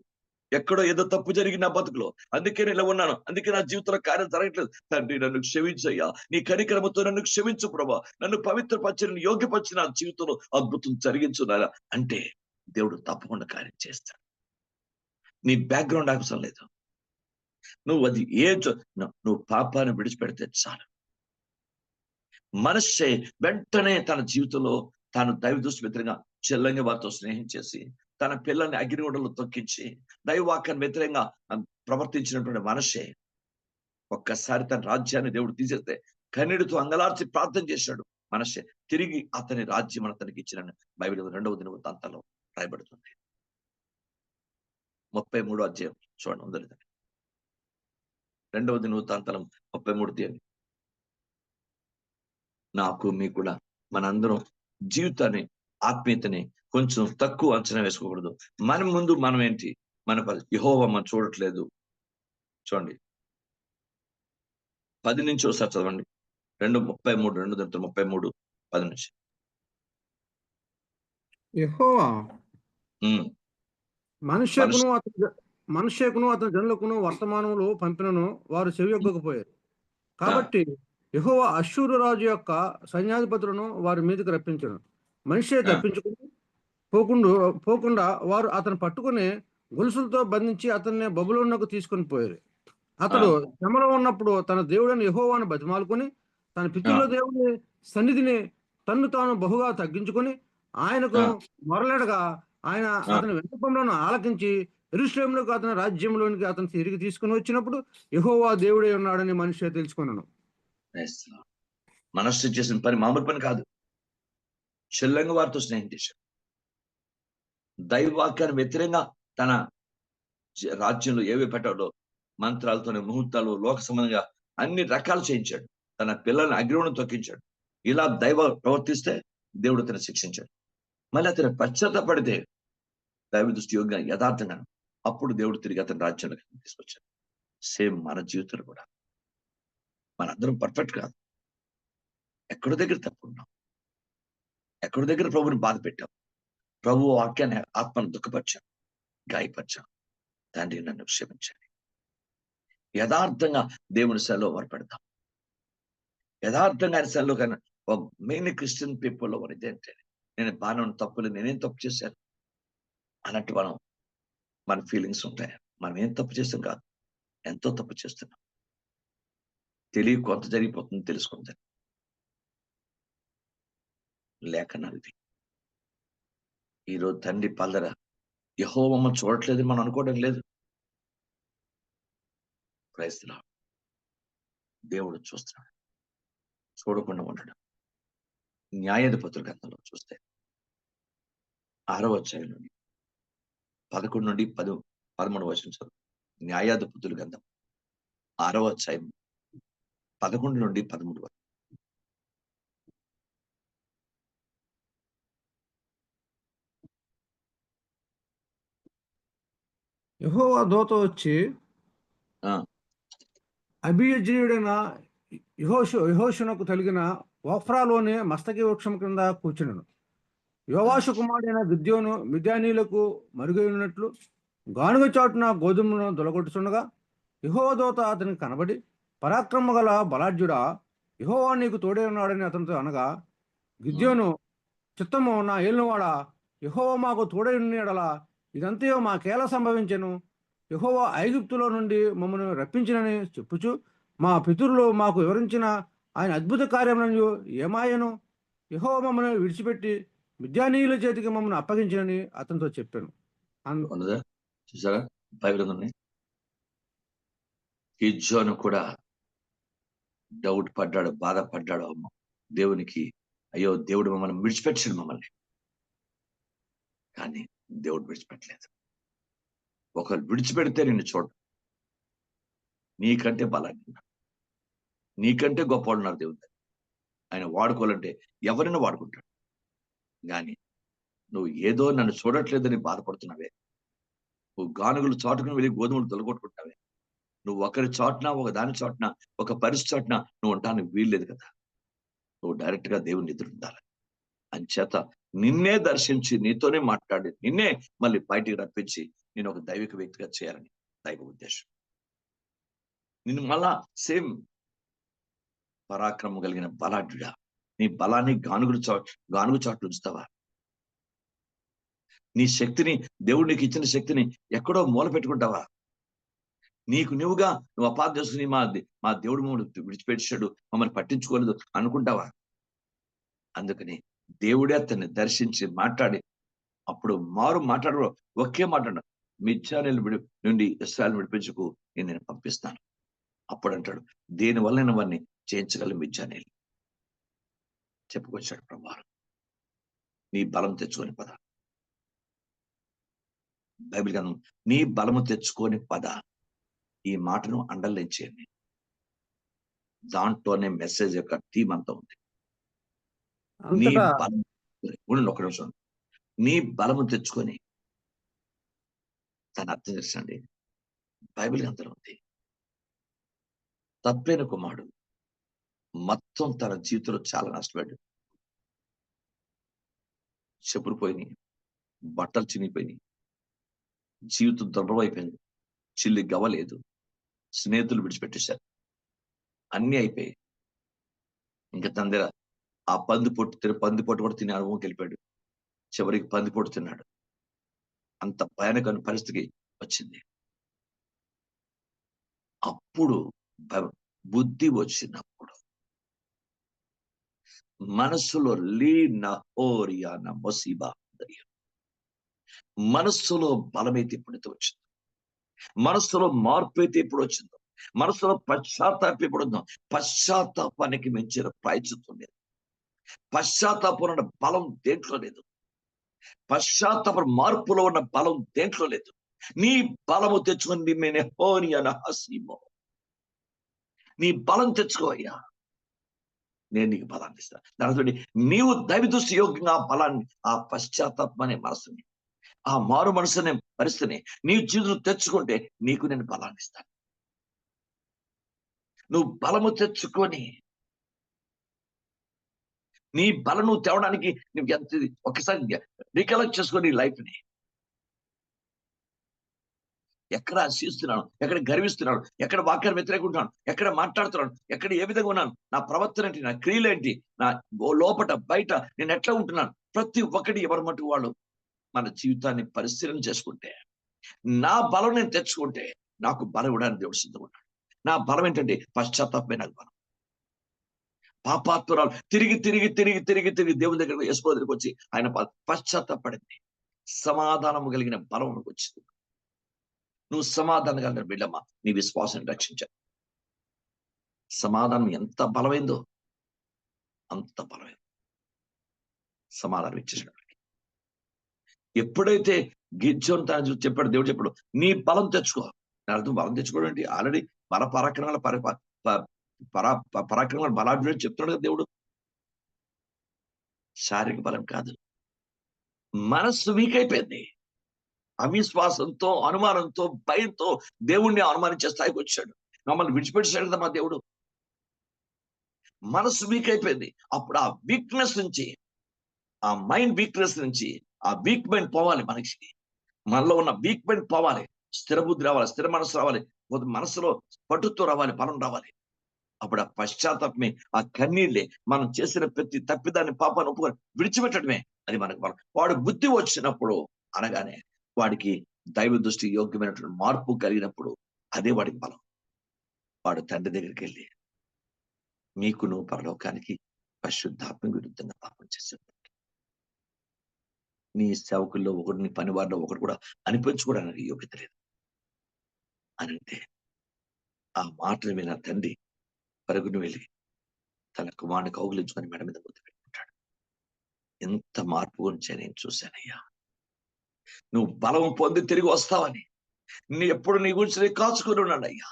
ఎక్కడో ఏదో తప్పు జరిగి నా బతుకులో, అందుకే నేను ఇలా ఉన్నాను, అందుకే నా జీవితంలో కార్యం జరగట్లేదు. తండ్రి నన్ను క్షమించయ్యా, నీ కనికరమతో నన్ను క్షమించు ప్రభా, నన్ను పవిత్రపరిచి నన్ను యోగ్యపరిచి నా జీవితంలో అద్భుతం జరిగించున్నారా అంటే దేవుడు తప్పకుండా కార్యం చేస్తాడు. నీ బ్యాక్గ్రౌండ్ అవసరం లేదు. నువ్వు అది నువ్వు పాపాన్ని విడిచిపెడితే చాలు. మనస్సే వెంటనే తన జీవితంలో తాను దైవ దృష్టి వ్యతిరేకంగా చెల్లంగి వారితో స్నేహం చేసి తన పిల్లల్ని అగ్నిగుండంలో తొక్కించి దైవవాక్యాన్ని వ్యతిరేకంగా ప్రవర్తించినటువంటి మనస్సే ఒక్కసారి తన రాజ్యాన్ని దేవుడు తీసేస్తే కన్నీటితో అంగలార్చి ప్రార్థన చేశాడు. మనస్సే తిరిగి అతని రాజ్యం అతనికి ఇచ్చిన బైబిల్ 2వ దినవృత్తాంతాల్లో రాయబడుతుంది. 33వ అధ్యాయం చూడండి, ఉందని 2వ దినవృత్తాంతం 33 తీయండి. నాకు మీకు కూడా మనందరం జీవితాన్ని, ఆత్మీయతని కొంచెం తక్కువ అంచనా వేసుకోకూడదు. మన ముందు మనం ఏంటి, మన యెహోవా మనం చూడట్లేదు. చూడండి 10 నుంచి ఒకసారి చదవండి. 2:33 10 నుంచి. యెహోవా మనుష్యకును అతని జనులకును వర్తమానములు పంపినను వారు చెవియొగ్గకపోయారు. కాబట్టి యెహోవా అష్షూరు రాజు యొక్క సైన్యాధిపతులను వారి మీదకి రప్పించను. మనిషే తప్పించుకుని పోకుండా వారు అతను పట్టుకుని గొలుసులతో బంధించి అతన్ని బబులోనుకు తీసుకొని పోయారు. అతడు శ్రమలో ఉన్నప్పుడు తన దేవుడైన యెహోవాను బతిమాలుకొని తన పితరుల దేవుని సన్నిధిని తన్ను తాను బహుగా తగ్గించుకొని ఆయనకు మొరలేడగా ఆయన అతని విన్నపంలోను ఆలకించి యెరూషలేములోకి అతని రాజ్యంలోనికి అతను తిరిగి తీసుకుని వచ్చినప్పుడు యెహోవా దేవుడే ఉన్నాడని మనిషి తెలుసుకున్నాను. మనస్సు చేసిన పని మామూలు పని కాదు. చెల్లంగా వారితో స్నేహం చేశాడు. దైవవాక్యాన్ని వ్యతిరేకంగా తన రాజ్యంలో ఏవి పెట్టాడో మంత్రాలతోనే, ముహూర్తాలు, లోక సంబంధంగా అన్ని రకాలు చేయించాడు. తన పిల్లల్ని అగ్నిగుండం తొక్కించాడు. ఇలా దైవ ప్రవర్తిస్తే దేవుడు అతను శిక్షించాడు. మళ్ళీ అతను పశ్చాత్తపడితే దైవ దృష్టి యోగ్యంగా యథార్థంగా, అప్పుడు దేవుడు తిరిగి అతని రాజ్యంలోకి తీసుకొచ్చాడు. సేమ్ మన జీవితంలో కూడా మనందరం పర్ఫెక్ట్ కాదు. ఎక్కడి దగ్గర తప్పున్నాం, ఎక్కడి దగ్గర ప్రభుని బాధ పెట్టాం, ప్రభు వాక్యాన్ని ఆత్మను దుఃఖపరిచాం, గాయపరిచాం. తండ్రి నన్ను క్షమించండి. యథార్థంగా దేవుని సెలవు వరపెడతాం. యథార్థంగా ఆయన సెలవు కన్నా మెయిన్ క్రిస్టియన్ పీపుల్ లో ఇదేంటే, నేను బాగా తప్పులేదు, నేనేం తప్పు చేశాను అన్నట్టు మన ఫీలింగ్స్ ఉంటాయి. మనం ఏం తప్పు చేస్తాం కాదు, ఎంతో తప్పు చేస్తున్నాం. తెలియ కొంత జరిగిపోతుంది, తెలుసుకుంటాను. లేఖనాలు ఇది. ఈరోజు తండ్రి పల్లర యెహోవా మమ్మల్ని చూడట్లేదని మనం అనుకోవడం లేదు. క్రైస్తవ దేవుడు చూస్తున్నాడు, చూడకుండా ఉండడం. న్యాయాధిపతుల గ్రంథంలో చూస్తే 6వ అధ్యాయం నుండి 11 నుండి 13 వచనం చదువు. న్యాయాధిపతుల గ్రంథం 6వ అధ్యాయం 11 నుండి 13 వరకు. యెహోవా దూత వచ్చి ఆ, అబీయజనీయుడైన యెహోషునకు కలిగిన ఓఫ్రాలోని మస్తకి వృక్షం కింద కూర్చుండెను. యోవాషు కుమారుడైన గిద్యోను మిద్యానీయులకు మరుగైనట్లు గానుగ చాటున గోధుమలను దొలగొట్టుచుండగా యెహోవా దూత అతనికి కనబడి, పరాక్రమ గల బలాఢ్యుడా, యెహోవా నీకు తోడే ఉన్నాడని అతనితో అనగా, గిద్యోను, చిత్తము నా ఏలినవాడా, యెహోవా మాకు తోడై ఉన్నాడలా ఇదంతయో మాకేలా సంభవించెను? యెహోవా ఐగుప్తులో నుండి మమ్మల్ని రప్పించినని చెప్పుచు మా పితరులు మాకు వివరించిన ఆయన అద్భుత కార్యములను ఏమాయను? యెహోవా మమ్మల్ని విడిచిపెట్టి మిద్యానీయుల చేతికి మమ్మల్ని అప్పగించినని అతనితో చెప్పాను. ఉన్నదా? చూసారా బైబిల్ ఉంది. గిద్యోను కూడా డౌట్ పడ్డాడు, బాధపడ్డాడు. దేవునికి, అయ్యో దేవుడు మమ్మల్ని విడిచిపెట్టాడు మమ్మల్ని. కానీ దేవుడు విడిచిపెట్టలేదు. ఒకరు విడిచిపెడితే నిన్ను చూడు, నీకంటే బలాన్ని ఉన్నారు, నీకంటే గొప్పవాడు ఉన్నారు దేవుడు. ఆయన వాడుకోవాలంటే ఎవరైనా వాడుకుంటాడు. కానీ నువ్వు ఏదో నన్ను చూడట్లేదని బాధపడుతున్నావే, నువ్వు గానుగులు చాటుకుని వెళ్ళి గోధుమలు తొలగొట్టుకుంటావే, నువ్వు ఒకరి చాటున, ఒక దాని చాటున, ఒక పరిస్థితి చాటున నువ్వు ఉండటానికి వీల్లేదు కదా. నువ్వు డైరెక్ట్ గా దేవుని ఎదురు ఉండాలి. అంచేత నిన్నే దర్శించి నీతోనే మాట్లాడి నిన్నే మళ్ళీ బయటికి రప్పించి నేను ఒక దైవిక వ్యక్తిగా చేయాలని దైవ ఉద్దేశం. నిన్ను మళ్ళా సేమ్ పరాక్రమం కలిగిన బలాఢ్యుడా, నీ బలాన్ని గానుగు చాట్లు ఉంచుతావా? నీ శక్తిని, దేవుడు నీకు ఇచ్చిన శక్తిని ఎక్కడో మూల పెట్టుకుంటావా? నీకు నువ్వుగా నువ్వు అపార్థం చేసుకుని మా దేవుడు మమ్మల్ని విడిచిపెట్టాడు, మమ్మల్ని పట్టించుకోలేదు అనుకుంటావా? అందుకని దేవుడే అతన్ని దర్శించి మాట్లాడి, అప్పుడు మాట్లాడరు, ఒకే మాట్లాడు, మిద్యానీయుల నుండి ఇశ్రాయేలు విడిపించుకు నేను పంపిస్తాను. అప్పుడు అంటాడు, దేనివల్ల నేను వారిని చేయించగల మిద్యానీయులు చెప్పుకొచ్చాడు ప్రభువారు. నీ బలం తెచ్చుకొని పద. బైబిల్ గ్రంథం, నీ బలము తెచ్చుకొని పద. ఈ మాటను అండర్లైన్ చేయండి. దాంట్లోనే మెసేజ్ యొక్క థీమ్ అంతా ఉంది. నీ బలం, ఉండండి ఒక నిమిషం, నీ బలము తెచ్చుకొని, దాన్ని అర్థం చేసండి. బైబిల్ గ్రంథంలో ఉంది, తప్పైన కుమారుడు మొత్తం తన జీవితంలో చాలా నష్టపడ్డాడు. చెప్పులు పోయినాయి, బట్టలు చినిగిపోయినాయి, జీవితం దుర్భరం అయిపోయింది, చిల్లి గవ్వలేదు, స్నేహితులు విడిచిపెట్టేశారు, అన్ని అయిపోయాయి. ఇంకా తన దగ్గర ఆ పంది పొట్టు కూడా తినే అనుభవంకి వెళ్ళిపోయాడు. చివరికి పంది పొట్టు తిన్నాడు. అంత భయానకమైన పరిస్థితికి వచ్చింది. అప్పుడు బుద్ధి వచ్చినప్పుడు మనస్సులో మనస్సులో బలమైతే ఎప్పుడైతే వచ్చిందో, మనస్సులో మార్పు అయితే ఎప్పుడు వచ్చిందో, మనస్సులో పశ్చాత్తాపం ఎప్పుడు ఉందో, పశ్చాత్తాపానికి మించిన ప్రాయశ్చిత్తం లేదు. పశ్చాత్తాపం ఉన్న బలం దేంట్లో లేదు. పశ్చాత్తాప మార్పులో ఉన్న బలం దేంట్లో లేదు. నీ బలము తెచ్చుకుని నీ బలం తెచ్చుకోయ్యా, నేను నీకు బలాన్ని ఇస్తాను. దాని నీవు దైవ దృష్టి యోగ్యంగా ఆ బలాన్ని, ఆ పశ్చాత్తాపం అనే మనసుని, ఆ మారు మనసు అనే పరిస్థితిని నీ జీవితంలో తెచ్చుకుంటే నీకు నేను బలాన్ని ఇస్తాను. నువ్వు బలము తెచ్చుకొని నీ బలం నువ్వు తేవడానికి నువ్వు ఎంత ఒకసారి రికలెక్ట్ చేసుకొని లైఫ్ ని ఎక్కడ ఆశిస్తున్నాను, ఎక్కడ గర్విస్తున్నాను, ఎక్కడ వాక్యాన్ని వ్యతిరేకుంటున్నాను, ఎక్కడ మాట్లాడుతున్నాను, ఎక్కడ ఏ విధంగా ఉన్నాను, నా ప్రవర్తన ఏంటి, నా క్రియలేంటి, నా లోపట బయట నేను ఎట్లా ఉంటున్నాను, ప్రతి ఒక్కటి ఎవరి మటుకు వాళ్ళు మన జీవితాన్ని పరిశీలన చేసుకుంటే, నా బలం నేను తెచ్చుకుంటే నాకు బలం ఇవ్వడానికి దేవుడు సిద్ధంగా ఉన్నాడు. నా బలం ఏంటంటే పశ్చాత్తాపమే నాకు బలం. పాపాత్మురాలు తిరిగి తిరిగి తిరిగి తిరిగి తిరిగి దేవుని దగ్గర యెహోవా దగ్గరికి వచ్చి ఆయన పశ్చాత్తాపడింది. సమాధానము కలిగిన బలం వచ్చింది. నువ్వు సమాధానం కలిగిన బిడ్డమ్మా, నీ విశ్వాసాన్ని రక్షించాలి. సమాధానం ఎంత బలమైందో అంత బలమైంది. సమాధానం ఇచ్చేసాడు. ఎప్పుడైతే గిద్యోను తాను చెప్పాడు, దేవుడు చెప్పాడు, నీ బలం తెచ్చుకో. అర్థం బలం తెచ్చుకోవడం ఏంటి? ఆల్రెడీ బల పరాక్రమాల పరాక్రమాల బలాఢ్యుడు చెప్తున్నాడు కదా దేవుడు. శారీరక బలం కాదు, మనస్సు వీక్ అయిపోయింది. అవిశ్వాసంతో, అనుమానంతో, భయంతో దేవుణ్ణి అనుమానించే స్థాయికి వచ్చాడు. మమ్మల్ని విడిచిపెట్టాడు కదా మా దేవుడు. మనస్సు వీక్ అయిపోయింది. అప్పుడు ఆ వీక్నెస్ నుంచి, ఆ మైండ్ వీక్నెస్ నుంచి ఆ వీక్ మైండ్ పోవాలి. మనిషికి మనలో ఉన్న వీక్ మైండ్ పోవాలి, స్థిర బుద్ధి రావాలి, స్థిర మనసు రావాలి, మనసులో పట్టుతో రావాలి, బలం రావాలి. అప్పుడు ఆ పశ్చాత్తాపమే, ఆ కన్నీళ్ళే, మనం చేసిన ప్రతి తప్పిదాన్ని, పాపాన్ని ఒప్పుకొని విడిచిపెట్టడమే అది మనకు బలం. వాడు బుద్ధి వచ్చినప్పుడు అనగానే వాడికి దైవ దృష్టి యోగ్యమైనటువంటి మార్పు కలిగినప్పుడు అదే వాడికి బలం. వాడు తండ్రి దగ్గరికి వెళ్ళి, మీకు నువ్వు పరలోకానికి పరిశుద్ధాత్మ విరుద్ధంగా పాపం చేశాడు, నీ సేవకుల్లో ఒకడు, నీ పనివారిలో ఒకడు కూడా అనిపించుకోవడానికి యోగ్యత లేదు అని అంటే, ఆ మాటలు విన్న తండ్రి పరుగును వెళ్ళి తన కుమారుని కౌగిలించుకొని మెడ మీద ముద్దు పెట్టుకుంటాడు. ఎంత మార్పు గురించి నేను చూశానయ్యా. నువ్వు బలం పొంది తిరిగి వస్తావని ఎప్పుడు నీ గురించి నేను కాచుకుని ఉన్నానయ్యా.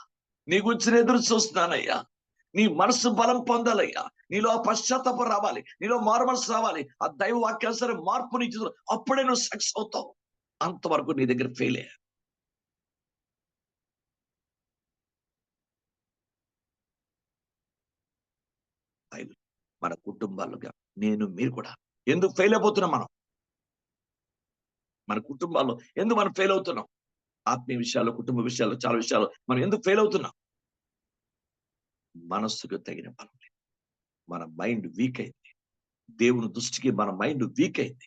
నీ గురించి నేను ఎదురు చూస్తున్నానయ్యా. నీ మనసు బలం పొందాలయ్యా. నీలో ఆ పశ్చాత్తాపం రావాలి, నీలో మారు మనసు రావాలి, ఆ దైవ వాక్యానుసారం మార్పు నీ జీవితంలో, అప్పుడే నువ్వు సక్సెస్ అవుతావు. అంతవరకు నీ దగ్గర ఫెయిల్ అయ్యా. మన కుటుంబాలుగా మీరు కూడా ఎందుకు ఫెయిల్ అయిపోతున్నాం? మన కుటుంబాల్లో ఎందుకు మనం ఫెయిల్ అవుతున్నాం? ఆత్మీయ విషయాలు, కుటుంబ విషయాలు, చాలా విషయాలు మనం ఎందుకు ఫెయిల్ అవుతున్నాం? మనస్సుకు తగిన బలం లేదు. మన మైండ్ వీక్ అయింది. దేవుని దృష్టికి మన మైండ్ వీక్ అయింది.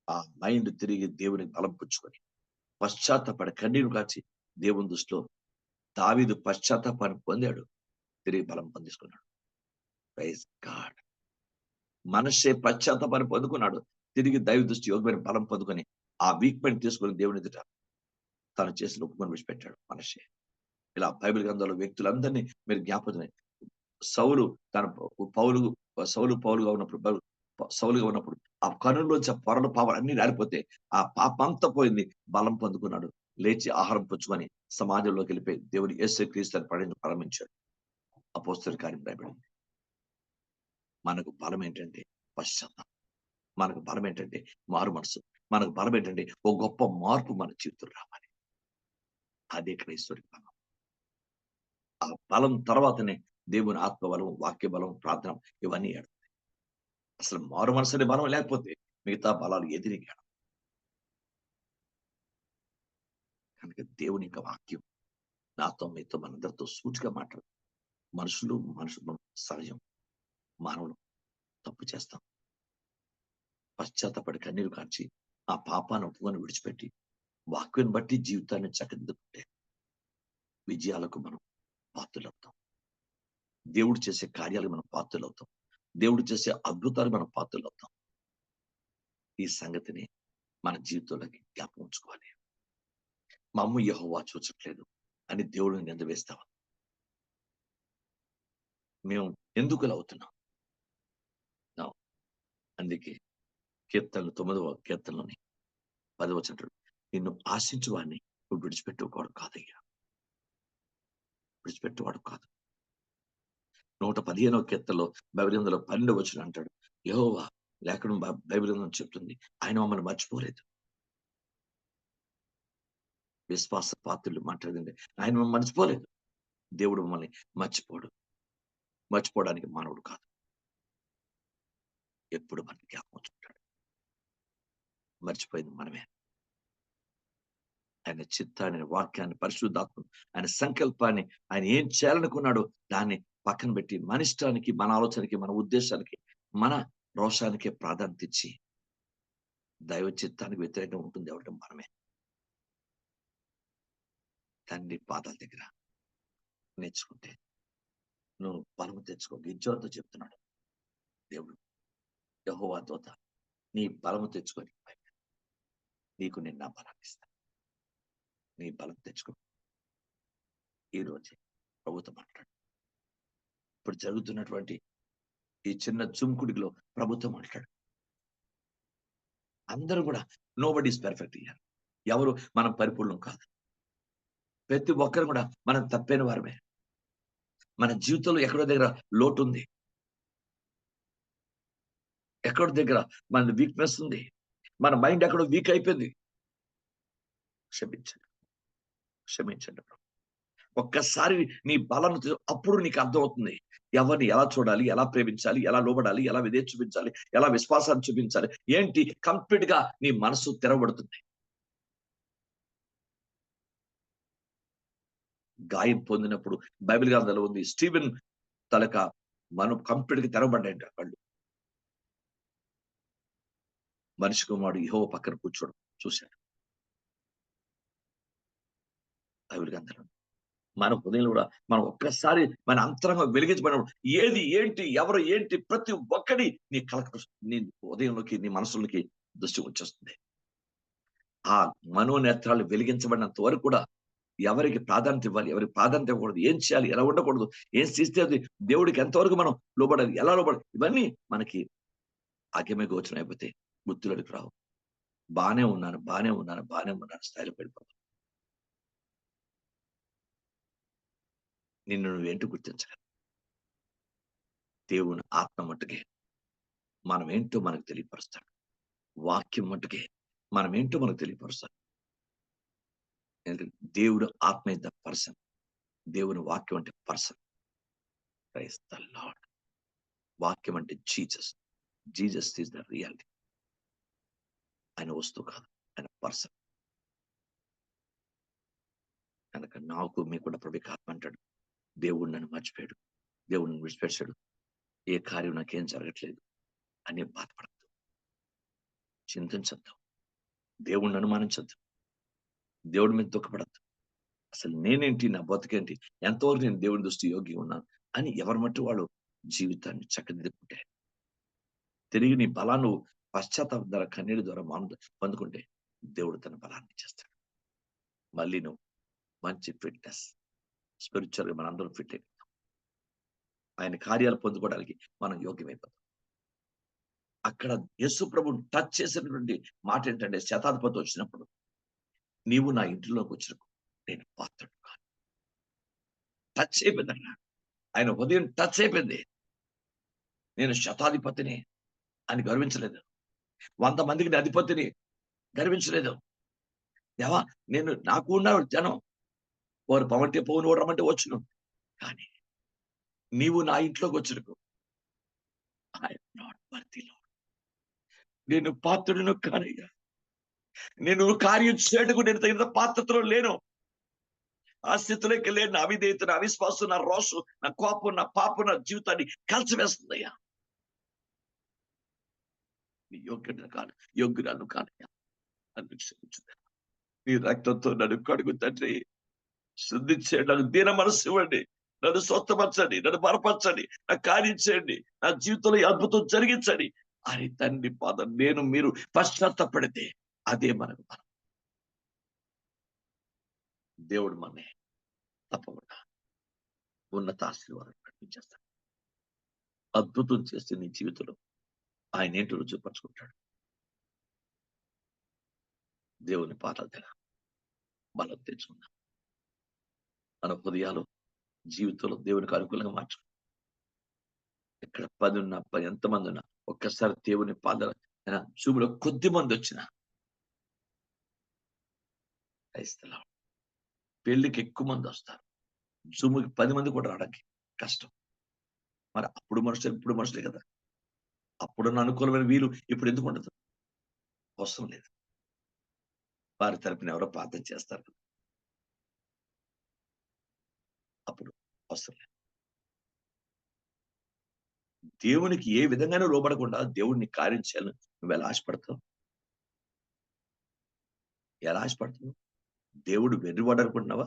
ఆ మైండ్ తిరిగి దేవుని బలం పుచ్చుకొని పశ్చాత్తాపడి కన్నీరు కాచి దేవుని దృష్టిలో దావీదు పశ్చాత్తాపాన్ని పొందాడు, తిరిగి బలం పొందించుకున్నాడు. Praise God. మనషే పశ్చాత్తాపాన్ని పొందుకున్నాడు, తిరిగి దైవ దృష్టి యోగమైన బలం పొందుకొని ఆ వీక్ మైండ్ తీసుకొని దేవుని ఎదుట తను చేసిన ఉపమానం విడిచిపెట్టాడు మనషే. ఇలా బైబిల్ గ్రంథంలో వ్యక్తులందరినీ మీరు జ్ఞాపకం. సౌలు తన పౌలుగా ఉన్నప్పుడు, సౌలుగా ఉన్నప్పుడు ఆ కనుల్లోంచి ఆ పొరలు పాపాలు అన్ని రాలిపోతే ఆ పాపంతా పోయింది, బలం పొందుకున్నాడు, లేచి ఆహారం పుచ్చుకొని సమాజంలోకి వెళ్ళిపోయి దేవుని యేసుక్రీస్తుని ప్రారంభించాడు. అపోస్తలుల కార్యం రాయబడింది. మనకు బలం ఏంటంటే పశ్చాత్తాపం. మనకు బలం ఏంటంటే మారు మనసు. మనకు బలం ఏంటంటే ఓ గొప్ప మార్పు మన జీవితంలో రావాలి. అదే క్రైస్తవుడి బలం. ఆ బలం తర్వాతనే దేవుని ఆత్మ బలం, వాక్య బలం, ప్రార్థన ఇవన్నీ ఏడుతాయి. అసలు మారు మనసు అనే బలం లేకపోతే మిగతా బలాలు ఎదిరిగా. కనుక దేవుని యొక్క వాక్యం నాతో, మీతో, మనందరితో సూటిగా మాట్లాడు. మనుషులు సహజం, మానవులు తప్పు చేస్తాం. పశ్చాత్తపడి కన్నీరు కార్చి ఆ పాపాన్ని ఒప్పుకొని విడిచిపెట్టి వాక్యం బట్టి జీవితాన్ని చక్కదిద్దుకుంటే విజయాలకు మనం పాత్రలవుతాం. దేవుడు చేసే కార్యాలకు మనం పాత్రలవుతాం. దేవుడు చేసే అద్భుతాలు మనం పాత్రలవుతాం. ఈ సంగతిని మన జీవితంలోకి జ్ఞాపకం ఉంచుకోవాలి. మా అమ్మ యెహోవా చూచట్లేదు అని దేవుడిని నింద వేస్తావా? మేము ఎందుకు ఇలా అవుతున్నాం? అందుకే కీర్తనలు 9వ కీర్తనలోని 10వ వచనం, నిన్ను ఆశించువాడిని నువ్వు విడిచిపెట్టేవాడు కాదయ్యా, విడిచిపెట్టేవాడు కాదు. 115వ కీర్తనలో 12వ వచనం అంటాడు, యెహోవా లేఖనం బైబిల్ గ్రంథం చెప్తుంది, ఆయన మమ్మల్ని మర్చిపోలేదు. విశ్వాస పాత్రులు మాట్లాడింది, ఆయన మమ్మల్ని మర్చిపోలేదు. దేవుడు మమ్మల్ని మర్చిపోడు. మర్చిపోవడానికి మానవుడు కాదు. ఎప్పుడు మనకి జ్ఞాపకం ఉంచుకుంటాడు. మర్చిపోయింది మనమే. ఆయన చిత్తాన్ని, ఆయన వాక్యాన్ని, పరిశుద్ధాత్మ, ఆయన సంకల్పాన్ని, ఆయన ఏం చేయాలనుకున్నాడో దాన్ని పక్కన పెట్టి మన ఇష్టానికి, మన ఆలోచనకి, మన ఉద్దేశానికి, మన రోషానికి ప్రాధాన్యత ఇచ్చి దైవ చిత్తానికి వ్యతిరేకంగా ఉంటుంది ఎవరికి మనమే. తండ్రి పాదాల దగ్గర నేర్చుకుంటే నువ్వు బలము తెచ్చుకో. గిజ్జోతో చెప్తున్నాడు దేవుడు, యెహోవా దూత, నీ బలము తెచ్చుకొని నీకు నేను నా బలాన్ని ఇస్తాను. నీ బలం తెచ్చుకో. ఈ రోజే ప్రభుత్వం మాట్లాడు. ఇప్పుడు జరుగుతున్నటువంటి ఈ చిన్న జుంకుడిలో ప్రభుత్వం మాట్లాడు. అందరూ కూడా నోబడి ఈస్ పర్ఫెక్ట్ ఇయర్. ఎవరు మనం పరిపూర్ణం కాదు. ప్రతి ఒక్కరు కూడా మనం తప్పైన వారమే. మన జీవితంలో ఎక్కడో దగ్గర లోటు ఉంది, ఎక్కడో దగ్గర మన వీక్నెస్ ఉంది, మన మైండ్ ఎక్కడో వీక్ అయిపోయింది. క్షమించండి, క్షమించండి. ఒక్కసారి నీ బలం అప్పుడు నీకు అర్థమవుతుంది ఎవరిని ఎలా చూడాలి, ఎలా ప్రేమించాలి, ఎలా లోబడాలి, ఎలా విధేయత చూపించాలి, ఎలా విశ్వాసాన్ని చూపించాలి. ఏంటి కంప్లీట్ గా నీ మనసు తెరవబడుతుంది. గాయం పొందినప్పుడు బైబిల్ గ్రంథంలో ఉంది, స్టీవెన్ తలక మనం కంప్లీట్ గా తెరవబడ్డాయంట కళ్ళు. మనిషి కుమారుడు యెహోవా పక్కన కూర్చోడం చూశాడు బైబిల్ గ్రంథంలో. మన హృదయంలో కూడా మనం ఒక్కసారి మన అంతరంగం వెలిగించబడినప్పుడు ఏది ఏంటి, ఎవరు ఏంటి, ప్రతి ఒక్కడి నీ నీ హృదయంలోకి, నీ మనసులోకి దృష్టి వచ్చేస్తుంది. ఆ మనోనేత్రాలు వెలిగించబడినంత వరకు కూడా ఎవరికి ప్రాధాన్యత ఇవ్వాలి, ఎవరికి ప్రాధాన్యత ఇవ్వకూడదు, ఏం చేయాలి, ఎలా ఉండకూడదు, ఏం చేస్తే దేవుడికి ఎంతవరకు మనం లోబడాలి, ఎలా లోబడాలి, ఇవన్నీ మనకి ఆగ్యమే గోచరం అయిపోతే గుర్తులోకి రావు. బానే ఉన్నాను స్థాయిలో పడిపోతాం. నిన్ను నువ్వేంటో గుర్తించగలవు. దేవుని ఆత్మ మట్టుకే మనం ఏంటో మనకు తెలియపరుస్తాడు. వాక్యం మట్టుకే మనం ఏంటో మనకు తెలియపరుస్తాడు. దేవుడు ఆత్మ ఇస్ ద పర్సన్. దేవుని వాక్యం అంటే పర్సన్. Praise the lord. వాక్యం అంటే Jesus. Jesus is the reality. ఆయన వస్తువు కాదు, ఆయన పర్సన్. కనుక నాకు మీకు కూడా ప్రభు ఆత్మ అంటాడు, దేవుడు నన్ను మర్చిపోయాడు, దేవుడు నన్ను విడిచిపెట్టాడు, ఏ కార్యం నాకేం జరగట్లేదు అని బాధపడద్దు, చింతించద్దు, దేవుడిని అనుమానించద్దు, దేవుడి మీద దుఃఖపడద్దు. అసలు నేనేంటి, నా బతుకేంటి, ఎంతవరకు నేను దేవుని దృష్టి యోగి ఉన్నాను అని ఎవరి మట్టు వాళ్ళు జీవితాన్ని చక్కదిద్దుకుంటే, తిరిగి నీ బలాన్ని పశ్చాత్తాపం ద్వారా, కన్నీటి ద్వారా పొందుకుంటే దేవుడు తన బలాన్ని ఇచ్చేస్తాడు. మళ్ళీ నువ్వు మంచి ఫిట్నెస్, స్పిరిచువల్ గా మనందరం ఫిట్ అయిపోతాం. ఆయన కార్యాలు పొందుకోవడానికి మనం యోగ్యమైపోతాం. అక్కడ యేసు ప్రభు టచ్ చేసినటువంటి మాట ఏంటంటే, శతాధిపతి వచ్చినప్పుడు, నీవు నా ఇంటిలోకి వచ్చినప్పుడు నేను పాత్రుడు కాను. టచ్ అయిపోయింది అక్కడ. ఆయన ఉదయం టచ్ అయిపోయింది. నేను శతాధిపతిని అని గర్వించలేదు, 100 మందికి అధిపతిని గర్వించలేదు. దేవా, నేను నాకు ఉన్న జనం వారు పవంటే పోను, ఓడు రమ్మంటే వచ్చును, కానీ నీవు నా ఇంట్లోకి వచ్చినకు ఐఎమ్ నాట్ వర్తీ లార్డ్. నేను పాత్రుడును కానయ్యా, నేను కార్యం చేయటకు నేను తగిన పాత్రలో లేను. ఆ స్థితిలోకి లేని నా అవిధేయత, నా అవిశ్వాసం, నా రోషం, నా కోపం, నా పాపం, నా జీవితాన్ని కలిసివేస్తుందయ్యా. నీ యోగ్యుడు కాదు, యోగ్యురాలు కానయ్యా, నన్ను క్షమించు. నీ రక్తంతో నన్ను కడుగు తండ్రి, శుద్ధి చేయండి, నాకు దీన మనస్సు ఇవ్వండి, నన్ను స్వస్థపరచండి, నన్ను బలపరచండి, నా కార్యం చేయండి, నా జీవితంలో ఈ అద్భుతం జరిగించండి అని తండ్రి పాదం మీరు పశ్చాత్తపడితే అదే మనకు బలం. దేవుడు మనని తప్పకుండా ఉన్నత ఆశీర్వాదం నడిపించేస్తాడు. అద్భుతం చేస్తే నీ జీవితంలో ఆయన ఏంటో రుచిపరచుకుంటాడు. దేవుని పాదాల దగ్గర బలం తెచ్చుకుందాం. మన హృదయాలు, జీవితంలో దేవునికి అనుకూలంగా మార్చుకుందాం. ఇక్కడ 10 ఉన్నా, ఎంతమంది ఉన్నా ఒక్కసారి దేవుని పాదాల జూమ్‌లో కొద్ది మంది వచ్చిన క్రైస్తలం పెళ్ళికి ఎక్కువ మంది వస్తారు. జూమ్‌కి 10 మంది కూడా రావడానికి కష్టం. మరి అప్పుడు మనుషులు, ఇప్పుడు మనుషులే కదా! అప్పుడున్న అనుకూలమైన వీలు ఇప్పుడు ఎందుకు ఉండదు? అవసరం లేదు. వారి తరపున ఎవరో ప్రార్థన చేస్తారు కదా! అప్పుడు అవసరం లేదు. దేవునికి ఏ విధంగానూ లోబడకుండా దేవుడిని కార్యం చేయాలని నువ్వెలా ఆశపడతావు? ఎలా ఆశపడుతున్నావు? దేవుడు వెర్రివాడు అనుకుంటున్నావా?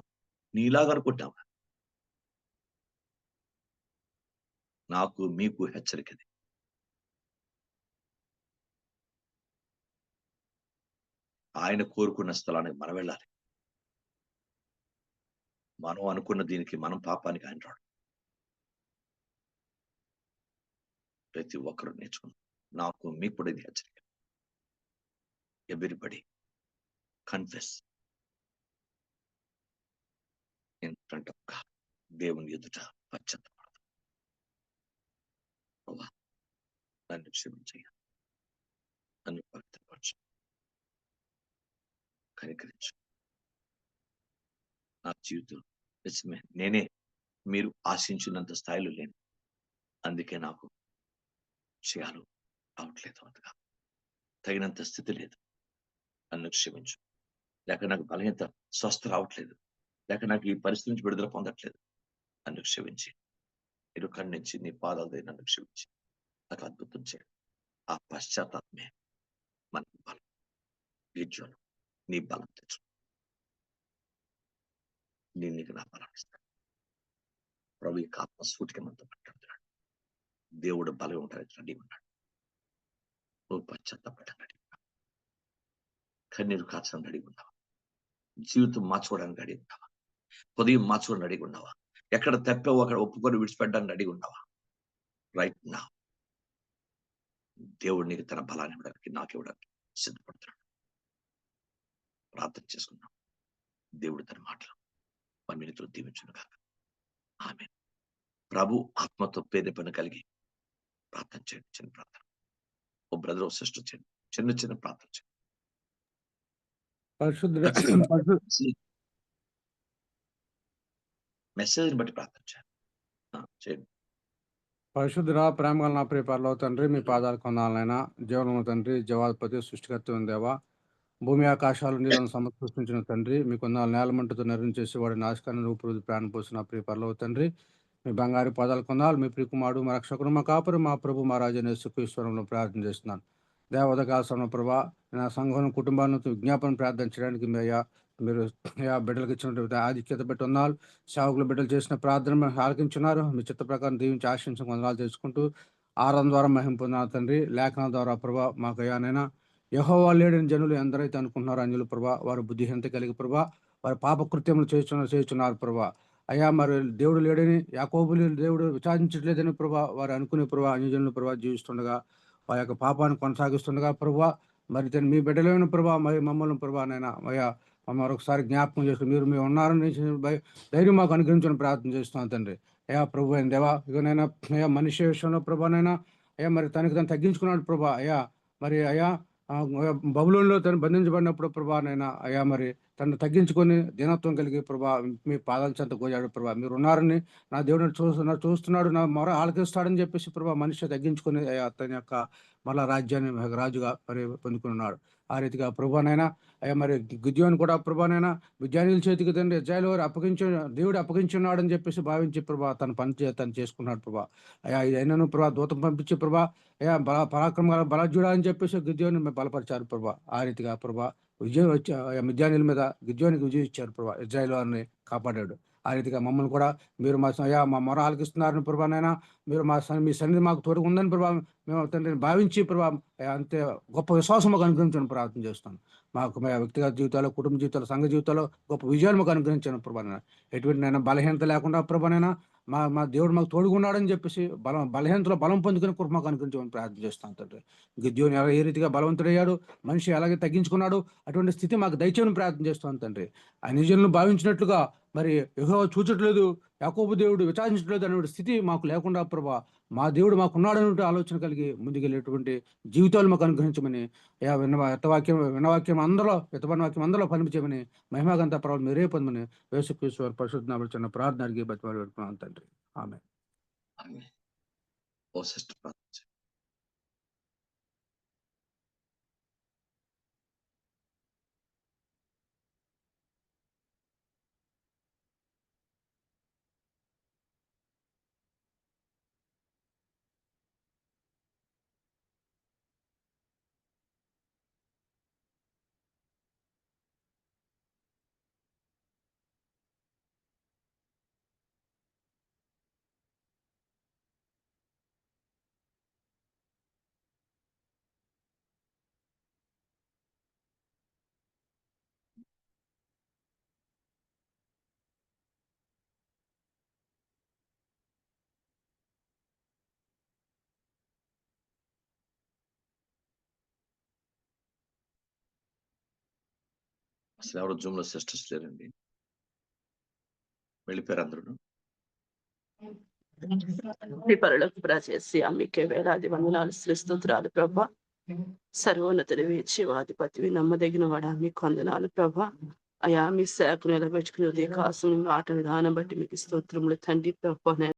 నీలాగా అనుకుంటున్నావా? నాకు మీకు హెచ్చరికది. ఆయన కోరుకున్న స్థలానికి మనం వెళ్ళాలి. మనం అనుకున్న దీనికి మనం పాపానికి ఆయన రాడు. ప్రతి ఒక్కరు నేర్చుకున్నాం. నాకు మీకు కూడా ఇది హెచ్చరిక. Everybody confess in front of God. దేవుని ఎదుట పశ్చాత్తాపడు. ప్రభువా నన్ను క్షమించయ్యా. నన్ను పవిత్రపరచు. కనికరించు. నా జీవితం నిజమే. నేనే మీరు ఆశించినంత స్థాయిలో లేను. అందుకే నాకు విషయాలు రావట్లేదు అంతగా. తగినంత స్థితి లేదు. నన్ను క్షమించు. లేక నాకు బలహీనత స్వస్థ రావట్లేదు. లేక నాకు ఈ పరిస్థితి నుంచి విడుదల పొందట్లేదు. నన్ను క్షమించి, మీరు ఖండించి నీ పాదాల దగ్గర నన్ను క్షమించి, నాకు అద్భుతం చేయండి. ఆ పశ్చాత్తాపమే మనకు బలం. విజయం నీ బలం తెచ్చు. నేను నీకు నా బలం ఇస్తాను. ప్రభు యొక్క ఆత్మ సూటిగా మనతో మాట్లాడుతున్నాడు. దేవుడు బలం ఉంటానికి రెడీ ఉన్నాడు. నువ్వు పశ్చాత్తాపడడానికి రెడీ ఉన్నావు. కన్నీరు కాచడానికి రెడీ ఉన్నావా? జీవితం మార్చుకోవడానికి రెడీ ఉన్నావా? ఉదయం మార్చుకోవడానికి రెడీ ఉన్నావా? ఎక్కడ తప్పావో అక్కడ ఒప్పుకొని విడిచిపెట్టడానికి రెడీ ఉన్నావా? రైట్ నా దేవుడు నీకు తన బలాన్ని ఇవ్వడానికి, నాకు ఇవ్వడానికి సిద్ధపడుతున్నాడు. ప్రార్థన చేసుకున్నాం. దేవుడు తన మాటలు మన మీతో దీవించును కాక. ఆమేన్. ప్రభు ఆత్మతో ప్రేరేపణ కలిగి ప్రార్థన చేయండి. చిన్న ప్రార్థన. ఓ బ్రదర్, ఓ సిస్టర్ చేయండి. చిన్న చిన్న ప్రార్థన చేయండి. పరిశుద్ధుడ ఖచ్చితంగా పరిశు మెసేజ్‌ని బట్టి ప్రార్థన చేయండి. చేయండి. పరిశుద్ధుడా, ప్రేమ గల నా ప్రియ పరలోక తండ్రి, మీ పాదాలు కొందాలనైనా. జీవనము తండ్రి, జీవాధిపతి, సృష్టికర్త దేవా, భూమి ఆకాశాలు నీళ్ళను సృష్టించిన తండ్రి, మీ కొందాలు నేలమంటతో నిర్ణయించేసి వాడి నాశకాన్ని రూపురుది ప్రాణం పోసిన ప్రియ పరలోక తండ్రి, మీ బంగారు పాదాలు కొందాలు. మీ ప్రియకుమారుడు, మా రక్షకుడు, మా కాపురు, మా ప్రభు, మా రాజైన యేసుక్రీస్తునామములో ప్రార్థన చేస్తున్నాను. దేవదకాసన ప్రభా, నా సంఘం కుటుంబాలను విజ్ఞాపన ప్రార్థన చేయడానికి మీరు బిడ్డలకు ఇచ్చినటువంటి ఆధిక్యత బట్టి ఉన్నాలు. సేవకులు బిడ్డలు చేసిన ప్రార్థన ఆలకించున్నారు. మీ చిత్త ప్రకారం దీవించి ఆశించి వందనాలు చేసుకుంటూ ఆరాధన ద్వారా మహిమ పొందిన తండ్రి, లేఖనాల ద్వారా ప్రభా మాకు అయ్యానైనా యెహోవా లేడని జనులు ఎందరైతే అనుకుంటున్నారో అన్యులు ప్రభా, వారు బుద్ధిహీనత కలిగి ప్రభా, వారి పాప కృత్యములు చేస్తున్నారు ప్రభా. అయ్యా, మరి దేవుడు లేడని, యాకోబు దేవుడు విచారించట్లేదని ప్రభా వారు అనుకునే ప్రభా, అన్యజనులు ప్రభా జీవిస్తుండగా వారి యొక్క పాపాన్ని కొనసాగిస్తుండగా ప్రభా, మరి మీ బిడ్డలైన ప్రభా, మరి మమ్మల్ని ప్రభా నైనా అయ్యా మరొకసారి జ్ఞాపకం చేసుకుని మీరు ఉన్నారని ధైర్యం మాకు అనుగ్రహించని ప్రార్థన చేస్తున్నాను తండ్రి. అయ్యా ప్రభు అయిన దేవా, ఇకనైనా అయ్యా మనిషి విషయంలో ప్రభానైనా అయ్యా మరి తనకు తను తగ్గించుకున్నాడు ప్రభా. అయ్యా మరి అయ్యా బబులోనులో తను బంధించబడినప్పుడు ప్రభానైనా అయ్యా మరి తను తగ్గించుకొని దీనత్వం కలిగి ప్రభా మీ పాదాల చెంత గోజాడు ప్రభా. మీరు ఉన్నారని నా దేవుడిని చూస్తున్నాడు, నా మొర ఆలకిస్తాడని చెప్పేసి ప్రభా మనిషి తగ్గించుకొని అయ్యా తన యొక్క మళ్ళా రాజ్యాన్ని రాజుగా మరి పొందుకున్నాడు. ఆ రీతిగా ప్రభానైనా అయ్యా మరి గిద్యోను కూడా ప్రభానైనా విద్యార్థుల చేతికి తండ్రి ఇజ్రాయేలు వారు దేవుడు అప్పగించున్నాడని చెప్పేసి భావించి ప్రభా తన పని తను చేసుకున్నాడు ప్రభా. అయ్యా ఇదైనాను ప్రభా దూతం పంపించి ప్రభా అయ్యా పరాక్రమ బలజ్జుడా అని చెప్పేసి గిద్యోని బలపరిచారు ప్రభా. ఆ రీతిగా ప్రభా విజయం వచ్చి మిద్యానీల మీద గిద్యోనికి విజయం ఇచ్చారు ప్రభా. ఇజ్రాయేల్ వారిని కాపాడాడు. ఆ రీతిగా మమ్మల్ని కూడా మీరు మా మొర ఆలకిస్తున్నారని ప్రభానైనా మీరు మీ సన్నిధి మాకు తోడుగా ఉందని ప్రభా మేము తండ్రిని భావించి ప్రభా అంతే గొప్ప విశ్వాసం మాకు అనుగ్రహించని ప్రార్థన చేస్తాను. మాకు మా వ్యక్తిగత జీవితాలు, కుటుంబ జీవితాలు, సంఘ జీవితాల్లో గొప్ప విజయాలు మాకు అనుగ్రహించాను ప్రభానైనా. ఎటువంటి నైనా బలహీనత లేకుండా ప్రభానైనా మా దేవుడు మాకు తోడుగున్నాడని చెప్పేసి బలహీనతలో బలం పొందుకుని కృప మాకు అనుగ్రహించమని ప్రార్థన చేస్తాను తండ్రి. గిద్యోని ఏ రీతిగా బలవంతుడయ్యాడు, మనిషి ఎలాగే తగ్గించుకున్నాడు, అటువంటి స్థితి మాకు దయచేయని ప్రార్థన చేస్తాను తండ్రి. ఆ నిజులను భావించినట్లుగా మరి యెహోవా చూచట్లేదు, యాకోబు దేవుడు విచారించట్లేదు అనే స్థితి మాకు లేకుండా ప్రభా, మా దేవుడు మాకున్నాడనే ఆలోచన కలిగి ముందుకెళ్ళేటువంటి జీవితాలు మాకు అనుగ్రహించమని, హితబడిన వాక్యం అందరిలో ఫలించమని, మహిమ ఘనత ప్రభావాలు మీరే పొందమని యేసుక్రీస్తు వారి పరిశుద్ధ నామములో చిన్న ప్రార్థన అడిగి బతిమాలి పెడుతున్నాను తండ్రి. ఆమేన్. ఆమేన్. ఓ సిస్టర్ ప్రార్థన చేయండి. అసలు ఎవరు జూమ్ లో సిస్టర్స్ లేరండి, వెళ్ళిపోయారు అందరూ. పరులకు ప్రచేసి మీకే వేలాది వందనాలు స్తోత్రాలు ప్రభా. సర్వోన్నతుడి వేచివాధిపతివి నమ్మదగిన వాడా మీకు వందనాలు ప్రభా. అయా మీ సేవకు నిలబెట్టుకుని కాసు ఆట విధానం బట్టి మీకు స్తోత్రములు తండ్రి ప్రభా.